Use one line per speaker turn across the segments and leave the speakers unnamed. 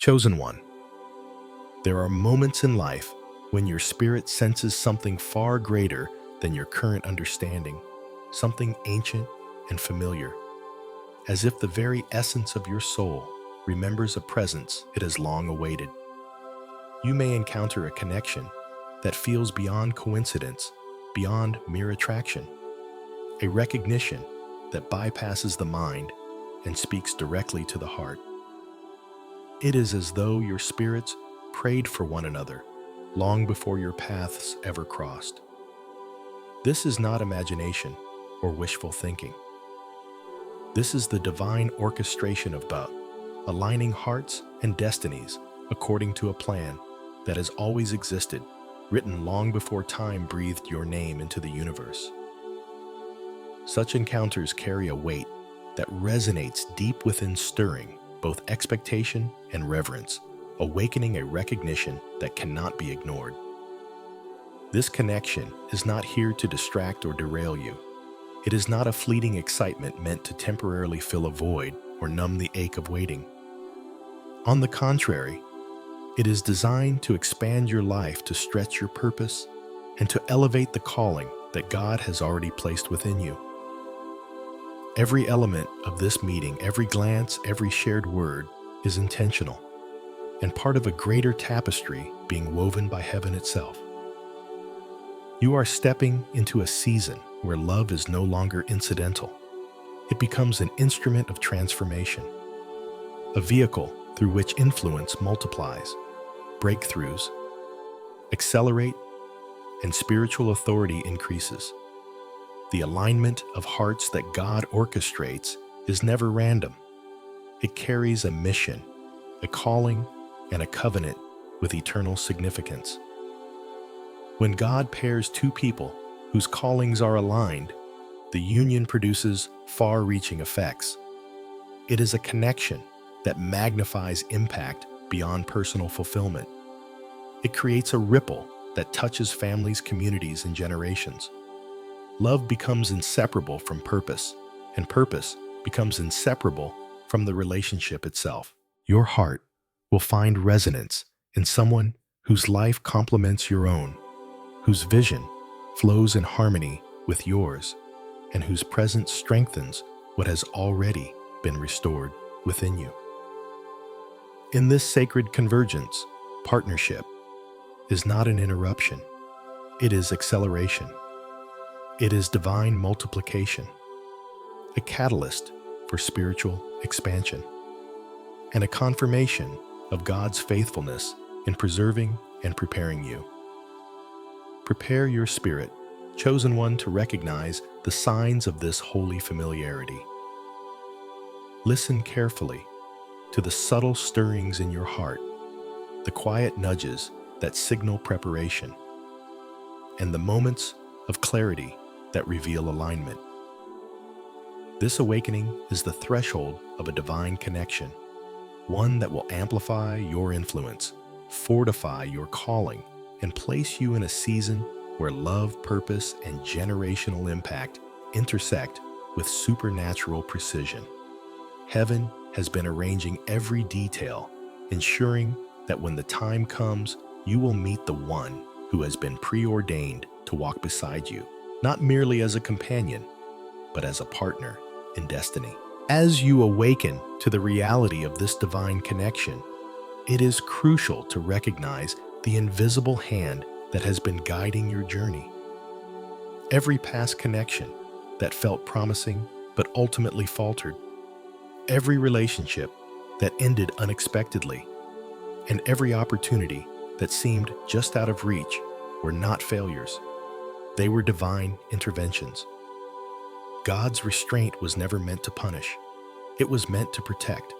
Chosen one. There are moments in life when your spirit senses something far greater than your current understanding, something ancient and familiar, as if the very essence of your soul remembers a presence it has long awaited. You may encounter a connection that feels beyond coincidence, beyond mere attraction, a recognition that bypasses the mind and speaks directly to the heart. It is as though your spirits prayed for one another long before your paths ever crossed. This is not imagination or wishful thinking. This is the divine orchestration of God, aligning hearts and destinies according to a plan that has always existed, written long before time breathed your name into the universe. Such encounters carry a weight that resonates deep within, stirring both expectation and reverence, awakening a recognition that cannot be ignored. This connection is not here to distract or derail you. It is not a fleeting excitement meant to temporarily fill a void or numb the ache of waiting. On the contrary, it is designed to expand your life, to stretch your purpose, and to elevate the calling that God has already placed within you. Every element of this meeting, every glance, every shared word is intentional and part of a greater tapestry being woven by heaven itself. You are stepping into a season where love is no longer incidental. It becomes an instrument of transformation, a vehicle through which influence multiplies, breakthroughs accelerate, and spiritual authority increases. The alignment of hearts that God orchestrates is never random. It carries a mission, a calling, and a covenant with eternal significance. When God pairs two people whose callings are aligned, the union produces far-reaching effects. It is a connection that magnifies impact beyond personal fulfillment. It creates a ripple that touches families, communities, and generations. Love becomes inseparable from purpose, and purpose becomes inseparable from the relationship itself. Your heart will find resonance in someone whose life complements your own, whose vision flows in harmony with yours, and whose presence strengthens what has already been restored within you. In this sacred convergence, partnership is not an interruption. It is acceleration. It is divine multiplication, a catalyst for spiritual expansion, and a confirmation of God's faithfulness in preserving and preparing you. Prepare your spirit, chosen one, to recognize the signs of this holy familiarity. Listen carefully to the subtle stirrings in your heart, the quiet nudges that signal preparation, and the moments of clarity that reveal alignment. This awakening is the threshold of a divine connection, one that will amplify your influence, fortify your calling, and place you in a season where love, purpose, and generational impact intersect with supernatural precision. Heaven has been arranging every detail, ensuring that when the time comes, you will meet the one who has been preordained to walk beside you, not merely as a companion, but as a partner in destiny. As you awaken to the reality of this divine connection, it is crucial to recognize the invisible hand that has been guiding your journey. Every past connection that felt promising but ultimately faltered, every relationship that ended unexpectedly, and every opportunity that seemed just out of reach were not failures. They were divine interventions. God's restraint was never meant to punish. It was meant to protect.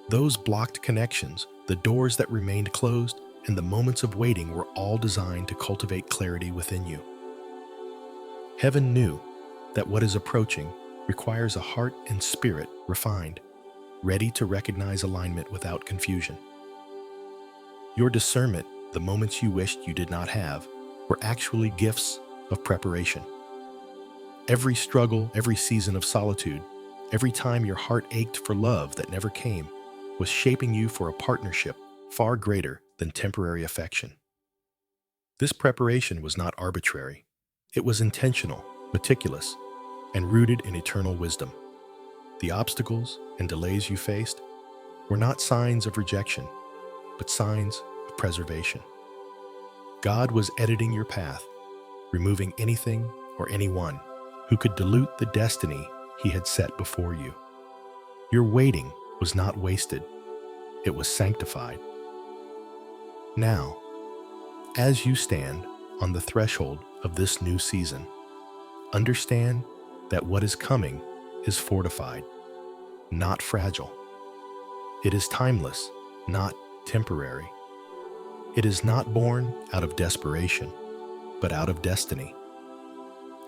Those blocked connections, the doors that remained closed, and the moments of waiting were all designed to cultivate clarity within you. Heaven knew that what is approaching requires a heart and spirit refined, ready to recognize alignment without confusion. Your discernment, the moments you wished you did not have, were actually gifts of preparation. Every struggle, every season of solitude, every time your heart ached for love that never came, was shaping you for a partnership far greater than temporary affection. This preparation was not arbitrary. It was intentional, meticulous, and rooted in eternal wisdom. The obstacles and delays you faced were not signs of rejection, but signs of preservation. God was editing your path, removing anything or anyone who could dilute the destiny He had set before you. Your waiting was not wasted, it was sanctified. Now, as you stand on the threshold of this new season, understand that what is coming is fortified, not fragile. It is timeless, not temporary. It is not born out of desperation, but out of destiny.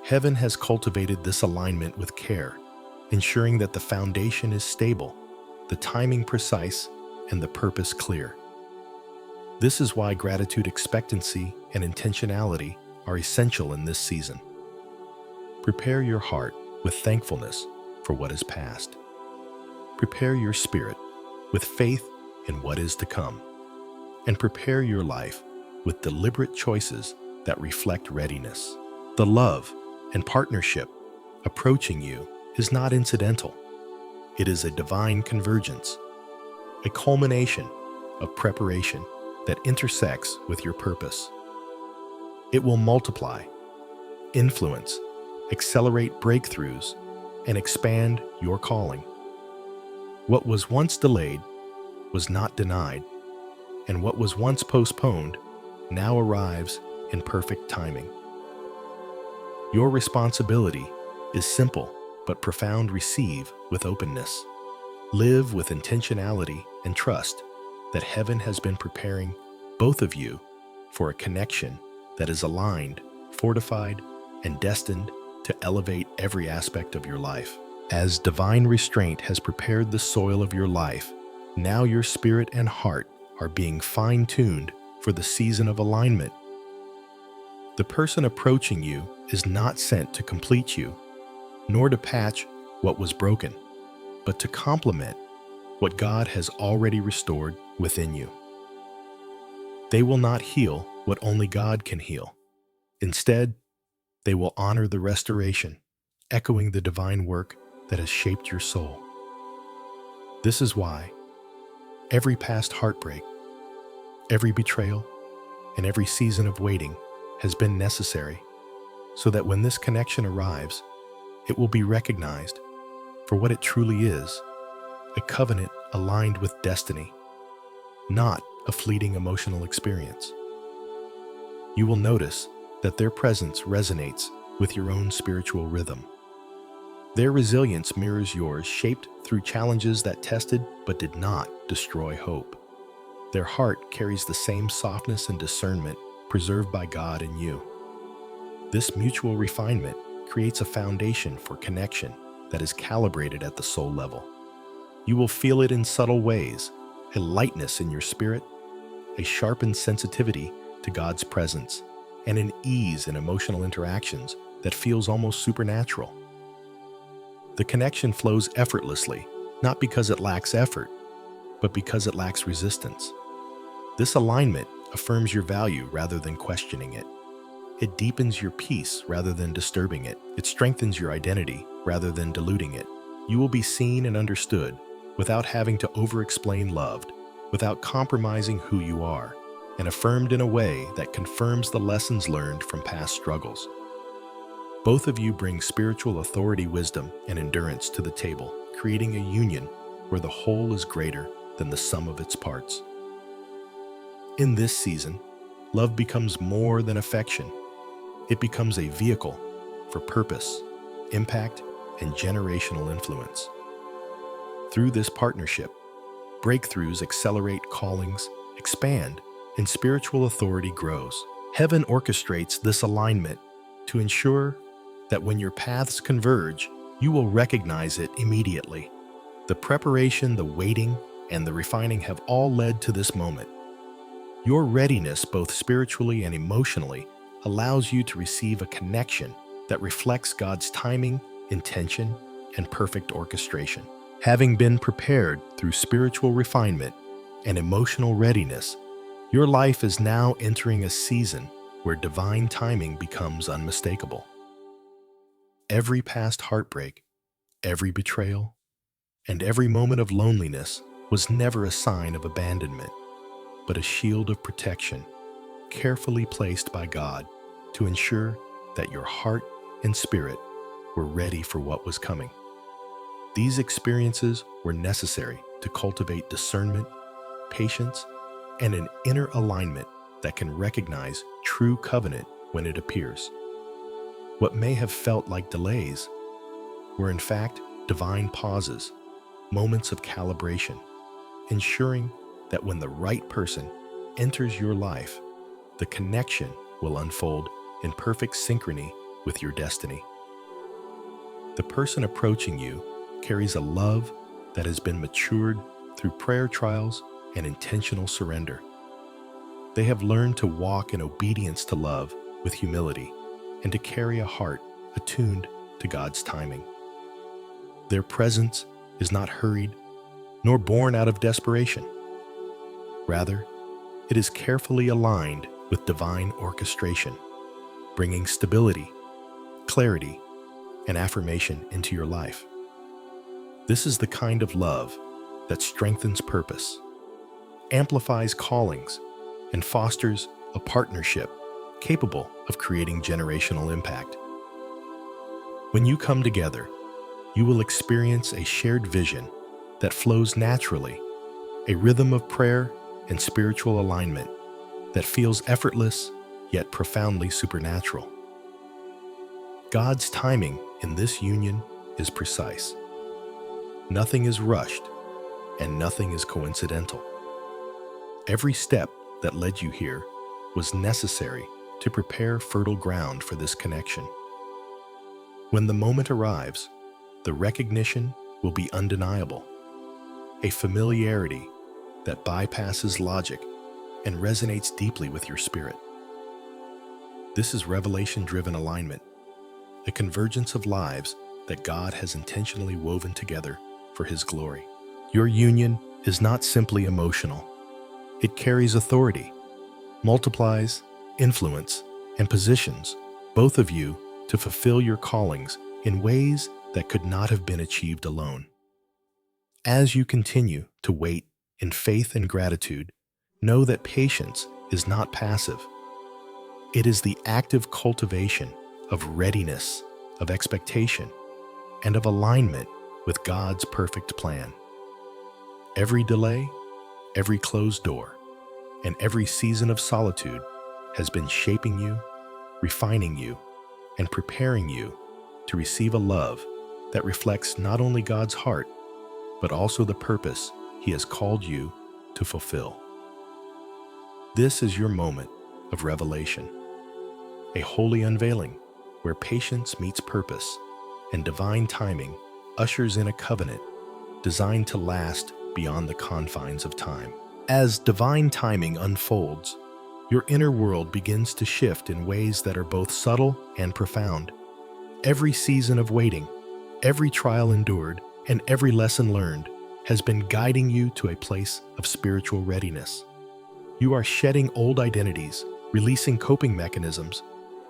Heaven has cultivated this alignment with care, ensuring that the foundation is stable, the timing precise, and the purpose clear. This is why gratitude, expectancy, and intentionality are essential in this season. Prepare your heart with thankfulness for what is past. Prepare your spirit with faith in what is to come. And prepare your life with deliberate choices that reflect readiness. The love and partnership approaching you is not incidental. It is a divine convergence, a culmination of preparation that intersects with your purpose. It will multiply, influence, accelerate breakthroughs, and expand your calling. What was once delayed was not denied, and what was once postponed now arrives in perfect timing. Your responsibility is simple but profound. Receive with openness. Live with intentionality and trust that heaven has been preparing both of you for a connection that is aligned, fortified, and destined to elevate every aspect of your life. As divine restraint has prepared the soil of your life, now your spirit and heart are being fine-tuned for the season of alignment. The person approaching you is not sent to complete you, nor to patch what was broken, but to complement what God has already restored within you. They will not heal what only God can heal. Instead, they will honor the restoration, echoing the divine work that has shaped your soul. This is why every past heartbreak, every betrayal, and every season of waiting has been necessary, so that when this connection arrives, it will be recognized for what it truly is, a covenant aligned with destiny, not a fleeting emotional experience. You will notice that their presence resonates with your own spiritual rhythm. Their resilience mirrors yours, shaped through challenges that tested but did not destroy hope. Their heart carries the same softness and discernment preserved by God in you. This mutual refinement creates a foundation for connection that is calibrated at the soul level. You will feel it in subtle ways, a lightness in your spirit, a sharpened sensitivity to God's presence, and an ease in emotional interactions that feels almost supernatural. The connection flows effortlessly, not because it lacks effort, but because it lacks resistance. This alignment affirms your value rather than questioning it. It deepens your peace rather than disturbing it. It strengthens your identity rather than diluting it. You will be seen and understood without having to over-explain loved, without compromising who you are, and affirmed in a way that confirms the lessons learned from past struggles. Both of you bring spiritual authority, wisdom, and endurance to the table, creating a union where the whole is greater than the sum of its parts. In this season, love becomes more than affection. It becomes a vehicle for purpose, impact, and generational influence. Through this partnership, breakthroughs accelerate, callings expand, and spiritual authority grows. Heaven orchestrates this alignment to ensure that when your paths converge, you will recognize it immediately. The preparation, the waiting, and the refining have all led to this moment. Your readiness, both spiritually and emotionally, allows you to receive a connection that reflects God's timing, intention, and perfect orchestration. Having been prepared through spiritual refinement and emotional readiness, your life is now entering a season where divine timing becomes unmistakable. Every past heartbreak, every betrayal, and every moment of loneliness was never a sign of abandonment, but a shield of protection, carefully placed by God to ensure that your heart and spirit were ready for what was coming. These experiences were necessary to cultivate discernment, patience, and an inner alignment that can recognize true covenant when it appears. What may have felt like delays were in fact divine pauses, moments of calibration, ensuring that when the right person enters your life, the connection will unfold in perfect synchrony with your destiny. The person approaching you carries a love that has been matured through prayer trials and intentional surrender. They have learned to walk in obedience to love with humility and to carry a heart attuned to God's timing. Their presence is not hurried nor born out of desperation. Rather, it is carefully aligned with divine orchestration, bringing stability, clarity, and affirmation into your life. This is the kind of love that strengthens purpose, amplifies callings, and fosters a partnership capable of creating generational impact. When you come together, you will experience a shared vision that flows naturally, a rhythm of prayer and spiritual alignment that feels effortless yet profoundly supernatural. God's timing in this union is precise. Nothing is rushed, and nothing is coincidental. Every step that led you here was necessary to prepare fertile ground for this connection. When the moment arrives, the recognition will be undeniable, a familiarity that bypasses logic and resonates deeply with your spirit. This is revelation-driven alignment, a convergence of lives that God has intentionally woven together for His glory. Your union is not simply emotional. It carries authority, multiplies influence, and positions both of you to fulfill your callings in ways that could not have been achieved alone. As you continue to wait in faith and gratitude, know that patience is not passive. It is the active cultivation of readiness, of expectation, and of alignment with God's perfect plan. Every delay, every closed door, and every season of solitude has been shaping you, refining you, and preparing you to receive a love that reflects not only God's heart, but also the purpose He has called you to fulfill. This is your moment of revelation, a holy unveiling where patience meets purpose and divine timing ushers in a covenant designed to last beyond the confines of time. As divine timing unfolds, your inner world begins to shift in ways that are both subtle and profound. Every season of waiting, every trial endured, and every lesson learned has been guiding you to a place of spiritual readiness. You are shedding old identities, releasing coping mechanisms,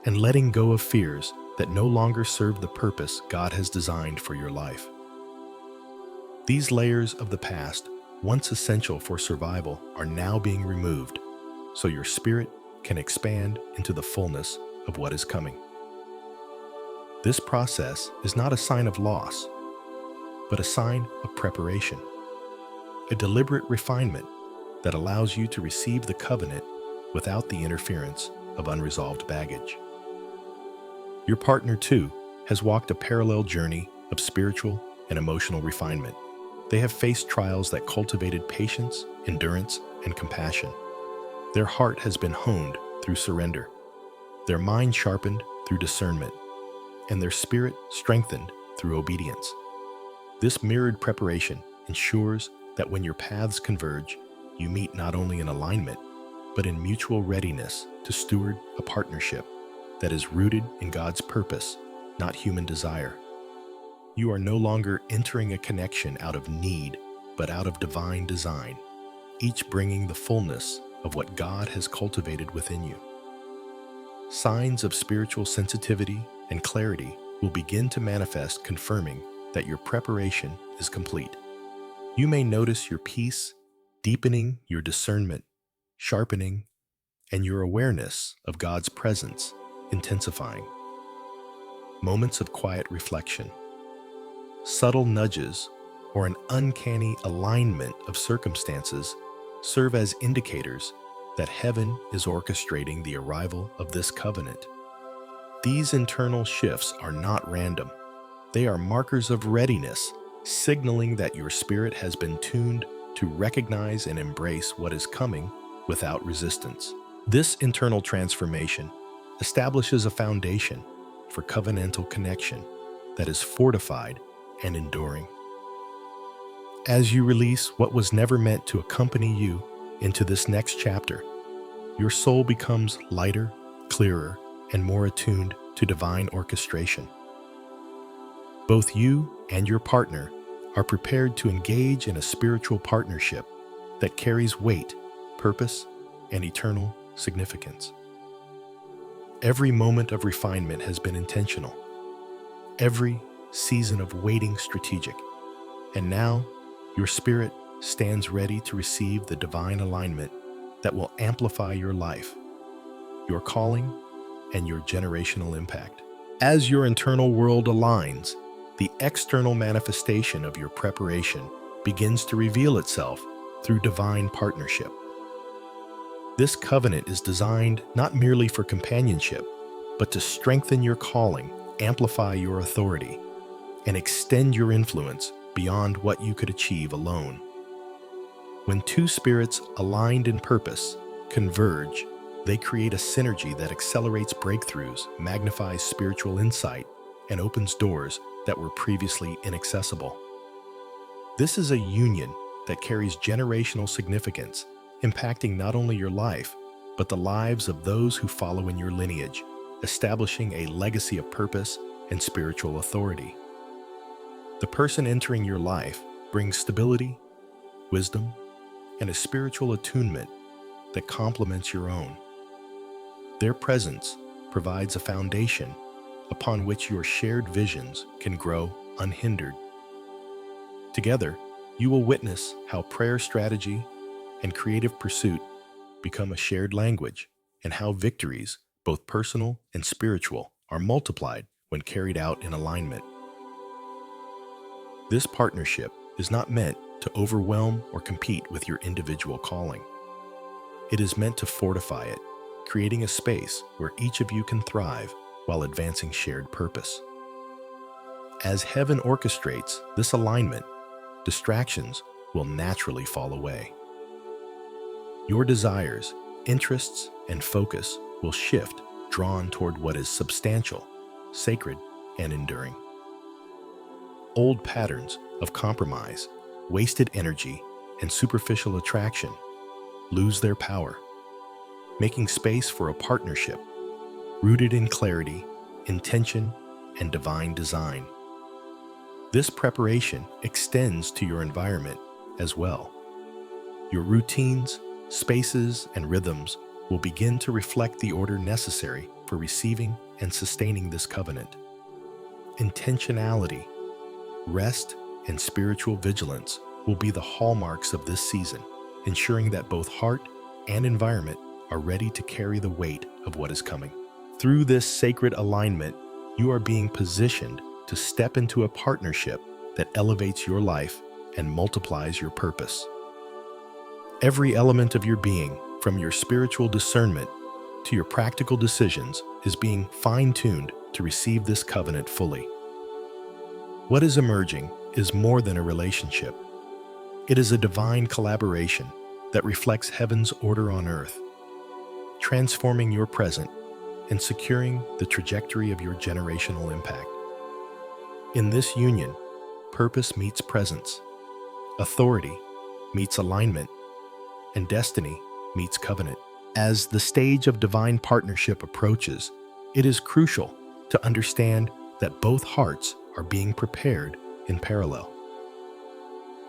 and letting go of fears that no longer serve the purpose God has designed for your life. These layers of the past, once essential for survival, are now being removed, so your spirit can expand into the fullness of what is coming. This process is not a sign of loss, but a sign of preparation, a deliberate refinement that allows you to receive the covenant without the interference of unresolved baggage. Your partner, too, has walked a parallel journey of spiritual and emotional refinement. They have faced trials that cultivated patience, endurance, and compassion. Their heart has been honed through surrender, their mind sharpened through discernment, and their spirit strengthened through obedience. This mirrored preparation ensures that when your paths converge, you meet not only in alignment, but in mutual readiness to steward a partnership that is rooted in God's purpose, not human desire. You are no longer entering a connection out of need, but out of divine design, each bringing the fullness of what God has cultivated within you. Signs of spiritual sensitivity and clarity will begin to manifest, confirming that your preparation is complete. You may notice your peace deepening, your discernment sharpening, and your awareness of God's presence intensifying. Moments of quiet reflection, subtle nudges, or an uncanny alignment of circumstances serve as indicators that heaven is orchestrating the arrival of this covenant. These internal shifts are not random. They are markers of readiness, signaling that your spirit has been tuned to recognize and embrace what is coming without resistance. This internal transformation establishes a foundation for covenantal connection that is fortified and enduring. As you release what was never meant to accompany you into this next chapter, your soul becomes lighter, clearer, and more attuned to divine orchestration. Both you and your partner are prepared to engage in a spiritual partnership that carries weight, purpose, and eternal significance. Every moment of refinement has been intentional, every season of waiting strategic, and now your spirit stands ready to receive the divine alignment that will amplify your life, your calling, and your generational impact. As your internal world aligns, the external manifestation of your preparation begins to reveal itself through divine partnership. This covenant is designed not merely for companionship, but to strengthen your calling, amplify your authority, and extend your influence beyond what you could achieve alone. When two spirits aligned in purpose converge, they create a synergy that accelerates breakthroughs, magnifies spiritual insight, and opens doors that were previously inaccessible. This is a union that carries generational significance, impacting not only your life, but the lives of those who follow in your lineage, establishing a legacy of purpose and spiritual authority. The person entering your life brings stability, wisdom, and a spiritual attunement that complements your own. Their presence provides a foundation upon which your shared visions can grow unhindered. Together, you will witness how prayer strategy and creative pursuit become a shared language, and how victories, both personal and spiritual, are multiplied when carried out in alignment. This partnership is not meant to overwhelm or compete with your individual calling. It is meant to fortify it, creating a space where each of you can thrive while advancing shared purpose. As heaven orchestrates this alignment, distractions will naturally fall away. Your desires, interests, and focus will shift, drawn toward what is substantial, sacred, and enduring. Old patterns of compromise, wasted energy, and superficial attraction lose their power, making space for a partnership rooted in clarity, intention, and divine design. This preparation extends to your environment as well. Your routines, spaces, and rhythms will begin to reflect the order necessary for receiving and sustaining this covenant. Intentionality, rest, and spiritual vigilance will be the hallmarks of this season, ensuring that both heart and environment are ready to carry the weight of what is coming. Through this sacred alignment, you are being positioned to step into a partnership that elevates your life and multiplies your purpose. Every element of your being, from your spiritual discernment to your practical decisions, is being fine-tuned to receive this covenant fully. What is emerging is more than a relationship. It is a divine collaboration that reflects heaven's order on earth, transforming your present and securing the trajectory of your generational impact. In this union, purpose meets presence, authority meets alignment, and destiny meets covenant. As the stage of divine partnership approaches, it is crucial to understand that both hearts are being prepared in parallel.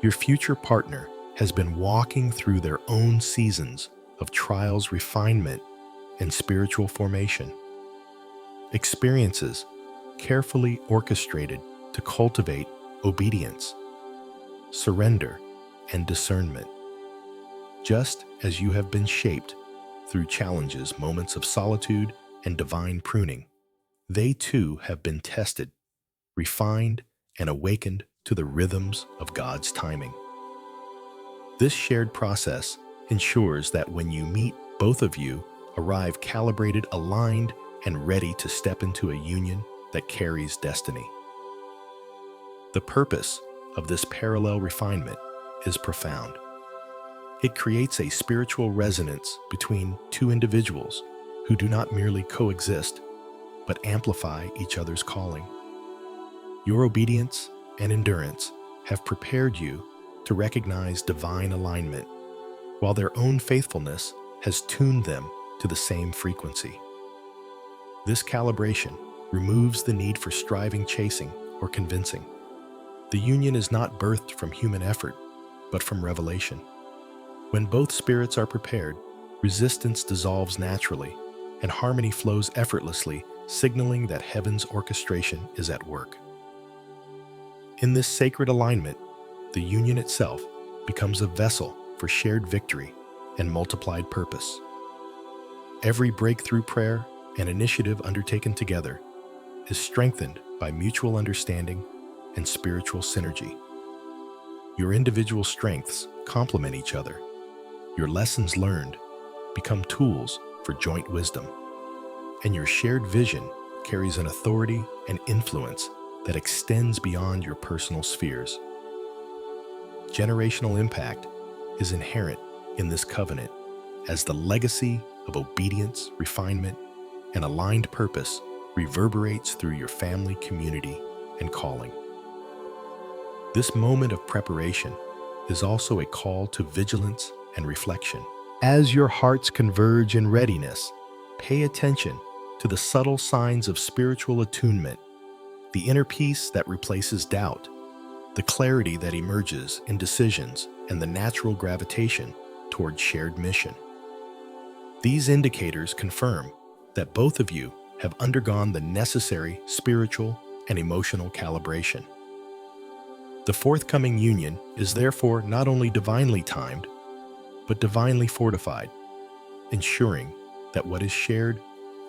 Your future partner has been walking through their own seasons of trials, refinement, and spiritual formation. Experiences carefully orchestrated to cultivate obedience, surrender, and discernment. Just as you have been shaped through challenges, moments of solitude, and divine pruning, they too have been tested, refined, and awakened to the rhythms of God's timing. This shared process ensures that when you meet, both of you arrive calibrated, aligned, and ready to step into a union that carries destiny. The purpose of this parallel refinement is profound. It creates a spiritual resonance between two individuals who do not merely coexist, but amplify each other's calling. Your obedience and endurance have prepared you to recognize divine alignment, while their own faithfulness has tuned them to the same frequency. This calibration removes the need for striving, chasing, or convincing. The union is not birthed from human effort, but from revelation. When both spirits are prepared, resistance dissolves naturally, and harmony flows effortlessly, signaling that heaven's orchestration is at work. In this sacred alignment, the union itself becomes a vessel for shared victory and multiplied purpose. Every breakthrough prayer and initiative undertaken together is strengthened by mutual understanding and spiritual synergy. Your individual strengths complement each other. Your lessons learned become tools for joint wisdom, and your shared vision carries an authority and influence that extends beyond your personal spheres. Generational impact is inherent in this covenant, as the legacy of obedience, refinement, and aligned purpose reverberates through your family, community, and calling. This moment of preparation is also a call to vigilance and reflection. As your hearts converge in readiness, pay attention to the subtle signs of spiritual attunement, the inner peace that replaces doubt, the clarity that emerges in decisions, and the natural gravitation toward shared mission. These indicators confirm that both of you have undergone the necessary spiritual and emotional calibration. The forthcoming union is therefore not only divinely timed, but divinely fortified, ensuring that what is shared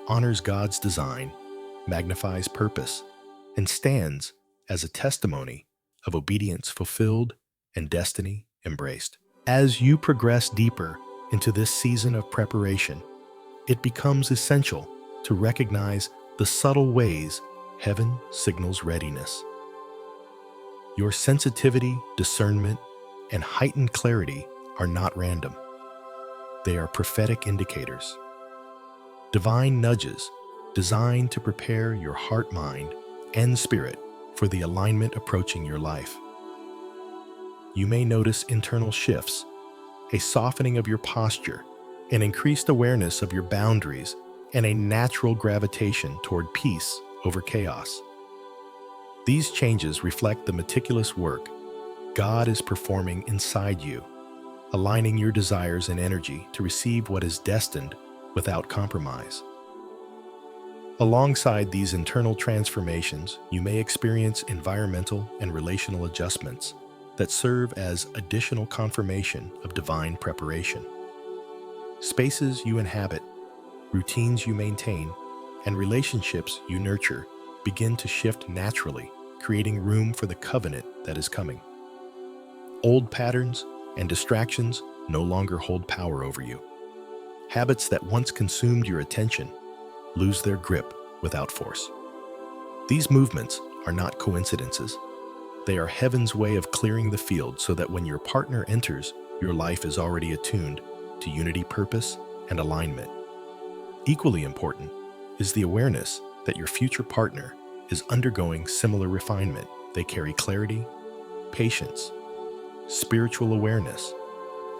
honors God's design, magnifies purpose, and stands as a testimony of obedience fulfilled and destiny embraced. As you progress deeper into this season of preparation, it becomes essential to recognize the subtle ways heaven signals readiness. Your sensitivity, discernment, and heightened clarity are not random. They are prophetic indicators, divine nudges designed to prepare your heart, mind, and spirit for the alignment approaching your life. You may notice internal shifts, a softening of your posture, an increased awareness of your boundaries, and a natural gravitation toward peace over chaos. These changes reflect the meticulous work God is performing inside you, aligning your desires and energy to receive what is destined without compromise. Alongside these internal transformations, you may experience environmental and relational adjustments that serve as additional confirmation of divine preparation. Spaces you inhabit, routines you maintain, and relationships you nurture begin to shift naturally, creating room for the covenant that is coming. Old patterns and distractions no longer hold power over you. Habits that once consumed your attention lose their grip without force. These movements are not coincidences. They are heaven's way of clearing the field so that when your partner enters, your life is already attuned to unity, purpose, and alignment. Equally important is the awareness that your future partner is undergoing similar refinement. They carry clarity, patience, spiritual awareness,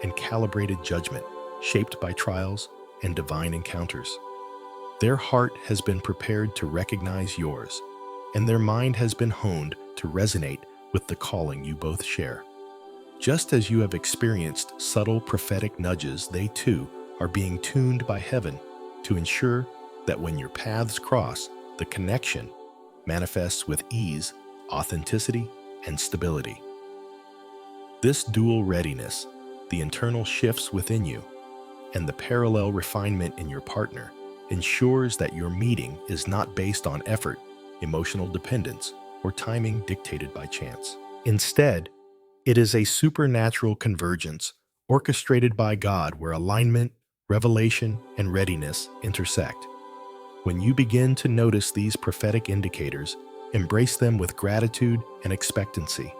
and calibrated judgment, shaped by trials and divine encounters. Their heart has been prepared to recognize yours, and their mind has been honed to resonate with the calling you both share. Just as you have experienced subtle prophetic nudges, they too are being tuned by heaven to ensure that when your paths cross, the connection manifests with ease, authenticity, and stability. This dual readiness, the internal shifts within you, and the parallel refinement in your partner, ensures that your meeting is not based on effort, emotional dependence, or timing dictated by chance. Instead, it is a supernatural convergence orchestrated by God where alignment, revelation, and readiness intersect. When you begin to notice these prophetic indicators, embrace them with gratitude and expectancy.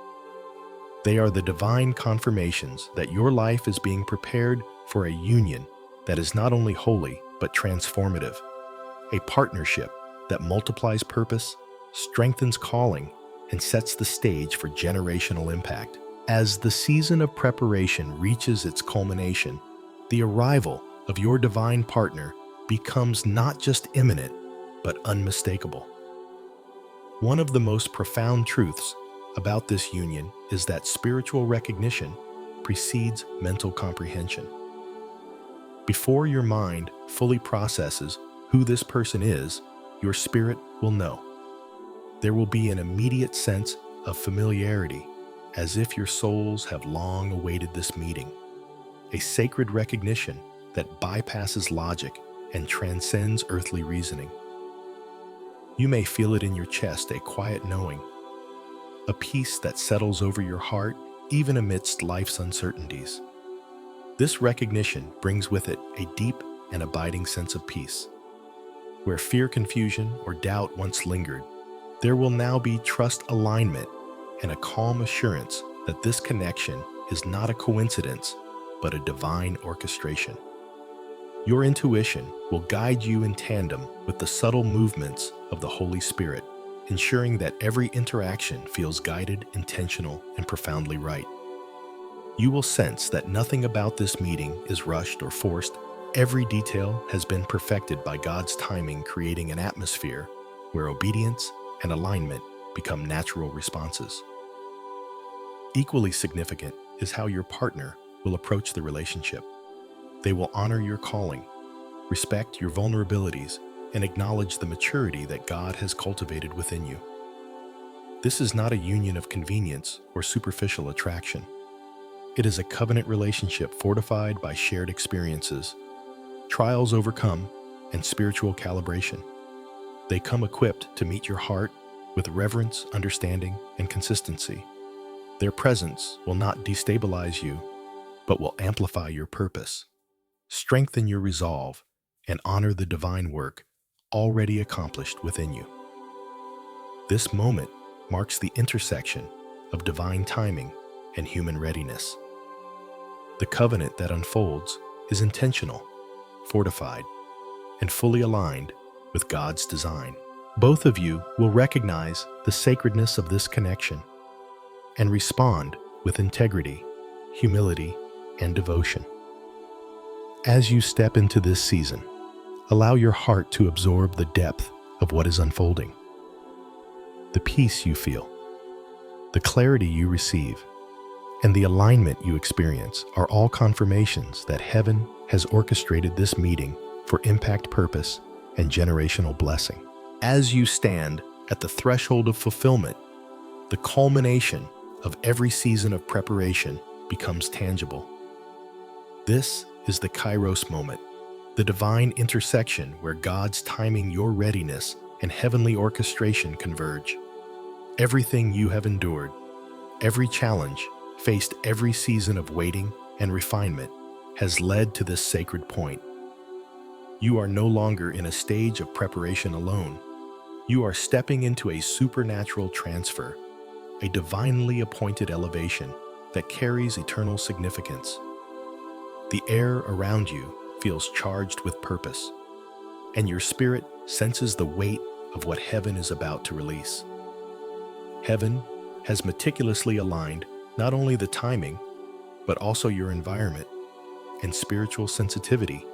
They are the divine confirmations that your life is being prepared for a union that is not only holy but transformative, a partnership that multiplies purpose, strengthens calling, and sets the stage for generational impact. As the season of preparation reaches its culmination, the arrival of your divine partner becomes not just imminent, but unmistakable. One of the most profound truths about this union is that spiritual recognition precedes mental comprehension. Before your mind fully processes who this person is, your spirit will know. There will be an immediate sense of familiarity, as if your souls have long awaited this meeting, a sacred recognition that bypasses logic and transcends earthly reasoning. You may feel it in your chest, a quiet knowing, a peace that settles over your heart even amidst life's uncertainties. This recognition brings with it a deep and abiding sense of peace. Where fear, confusion, or doubt once lingered, there will now be trust, alignment, and a calm assurance that this connection is not a coincidence, but a divine orchestration. Your intuition will guide you in tandem with the subtle movements of the Holy Spirit, ensuring that every interaction feels guided, intentional, and profoundly right. You will sense that nothing about this meeting is rushed or forced. Every detail has been perfected by God's timing, creating an atmosphere where obedience and alignment become natural responses. Equally significant is how your partner will approach the relationship. They will honor your calling, respect your vulnerabilities, and acknowledge the maturity that God has cultivated within you. This is not a union of convenience or superficial attraction. It is a covenant relationship fortified by shared experiences, trials overcome, and spiritual calibration. They come equipped to meet your heart with reverence, understanding, and consistency. Their presence will not destabilize you, but will amplify your purpose, strengthen your resolve, and honor the divine work already accomplished within you. This moment marks the intersection of divine timing and human readiness. The covenant that unfolds is intentional, fortified, and fully aligned with God's design. Both of you will recognize the sacredness of this connection and respond with integrity, humility, and devotion. As you step into this season, allow your heart to absorb the depth of what is unfolding. The peace you feel, the clarity you receive, and the alignment you experience are all confirmations that heaven has orchestrated this meeting for impact, purpose, and generational blessing. As you stand at the threshold of fulfillment, the culmination of every season of preparation becomes tangible. This is the Kairos moment, the divine intersection where God's timing, your readiness, and heavenly orchestration converge. Everything you have endured, every challenge, faced every season of waiting and refinement has led to this sacred point. You are no longer in a stage of preparation alone. You are stepping into a supernatural transfer, a divinely appointed elevation that carries eternal significance. The air around you feels charged with purpose, and your spirit senses the weight of what heaven is about to release. Heaven has meticulously aligned not only the timing, but also your environment and spiritual sensitivity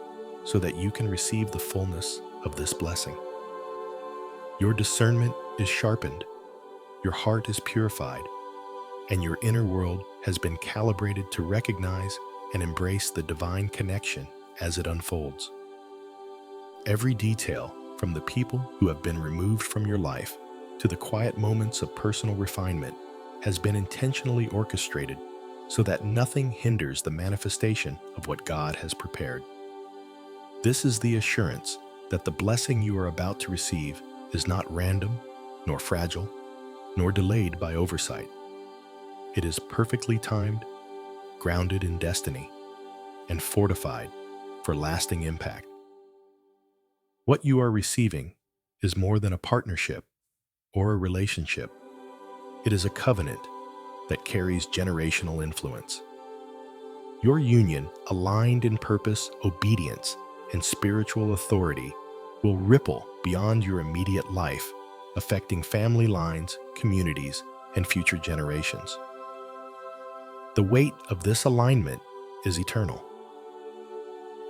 so that you can receive the fullness of this blessing. Your discernment is sharpened, your heart is purified, and your inner world has been calibrated to recognize and embrace the divine connection as it unfolds. Every detail, from the people who have been removed from your life to the quiet moments of personal refinement, has been intentionally orchestrated so that nothing hinders the manifestation of what God has prepared. This is the assurance that the blessing you are about to receive is not random, nor fragile, nor delayed by oversight. It is perfectly timed, grounded in destiny, and fortified for lasting impact. What you are receiving is more than a partnership or a relationship. It is a covenant that carries generational influence. Your union, aligned in purpose, obedience, and spiritual authority, will ripple beyond your immediate life, affecting family lines, communities, and future generations. The weight of this alignment is eternal.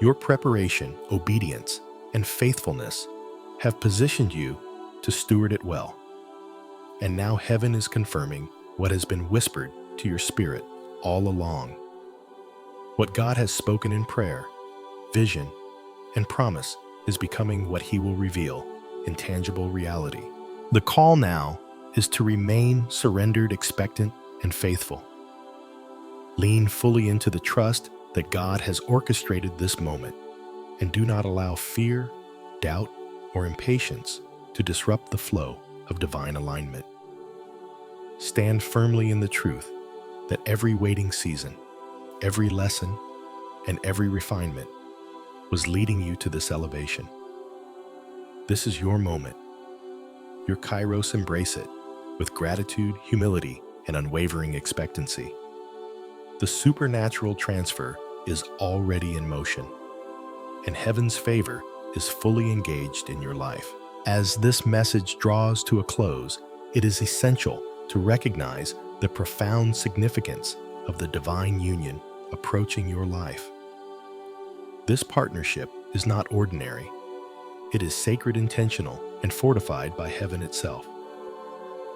Your preparation, obedience, and faithfulness have positioned you to steward it well. And now heaven is confirming what has been whispered to your spirit all along. What God has spoken in prayer, vision, and promise is becoming what He will reveal in tangible reality. The call now is to remain surrendered, expectant, and faithful. Lean fully into the trust that God has orchestrated this moment, and do not allow fear, doubt, or impatience to disrupt the flow of divine alignment. Stand firmly in the truth that every waiting season, every lesson, and every refinement was leading you to this elevation. This is your moment. Your Kairos, embrace it with gratitude, humility, and unwavering expectancy. The supernatural transfer is already in motion, and heaven's favor is fully engaged in your life. As this message draws to a close, it is essential to recognize the profound significance of the divine union approaching your life. This partnership is not ordinary. It is sacred, intentional, and fortified by heaven itself.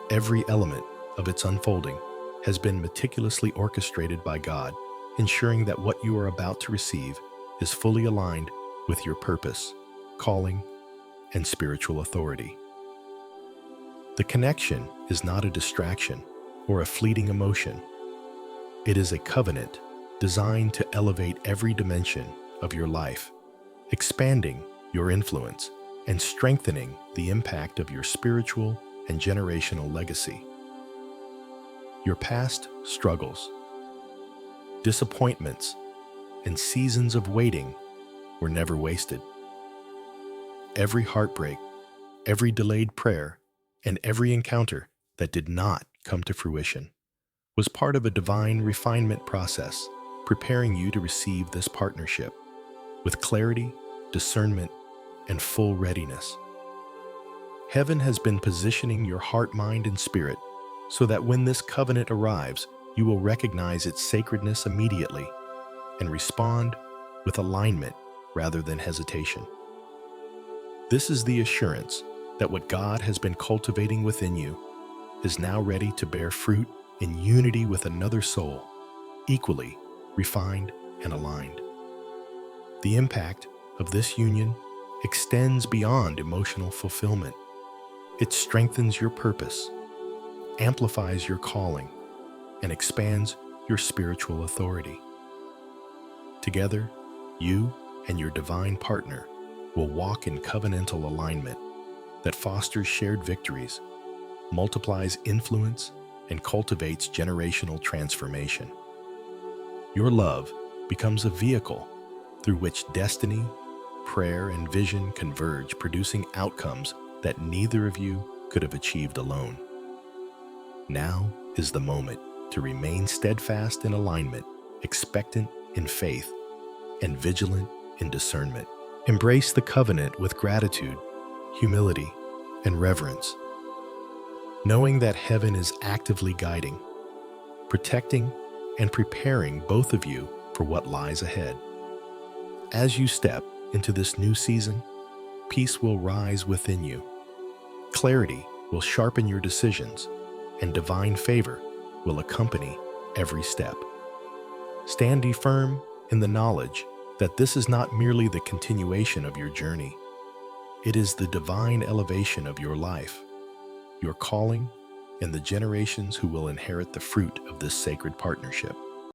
Every element of its unfolding has been meticulously orchestrated by God, ensuring that what you are about to receive is fully aligned with your purpose, calling, and spiritual authority. The connection is not a distraction or a fleeting emotion. It is a covenant designed to elevate every dimension of your life, expanding your influence and strengthening the impact of your spiritual and generational legacy. Your past struggles, disappointments, and seasons of waiting were never wasted. Every heartbreak, every delayed prayer, and every encounter that did not come to fruition was part of a divine refinement process, preparing you to receive this partnership with clarity, discernment, and full readiness. Heaven has been positioning your heart, mind, and spirit so that when this covenant arrives, you will recognize its sacredness immediately and respond with alignment rather than hesitation. This is the assurance that what God has been cultivating within you is now ready to bear fruit in unity with another soul, equally refined and aligned. The impact of this union extends beyond emotional fulfillment. It strengthens your purpose, amplifies your calling, and expands your spiritual authority. Together, you and your divine partner will walk in covenantal alignment that fosters shared victories, multiplies influence, and cultivates generational transformation. Your love becomes a vehicle through which destiny, prayer, and vision converge, producing outcomes that neither of you could have achieved alone. Now is the moment to remain steadfast in alignment, expectant in faith, and vigilant in discernment. Embrace the covenant with gratitude, humility, and reverence, knowing that heaven is actively guiding, protecting, and preparing both of you for what lies ahead. As you step into this new season, peace will rise within you, Clarity will sharpen your decisions, and divine favor will accompany every step. Stand firm in the knowledge that this is not merely the continuation of your journey, it is the divine elevation of your life, your calling, and the generations who will inherit the fruit of this sacred partnership.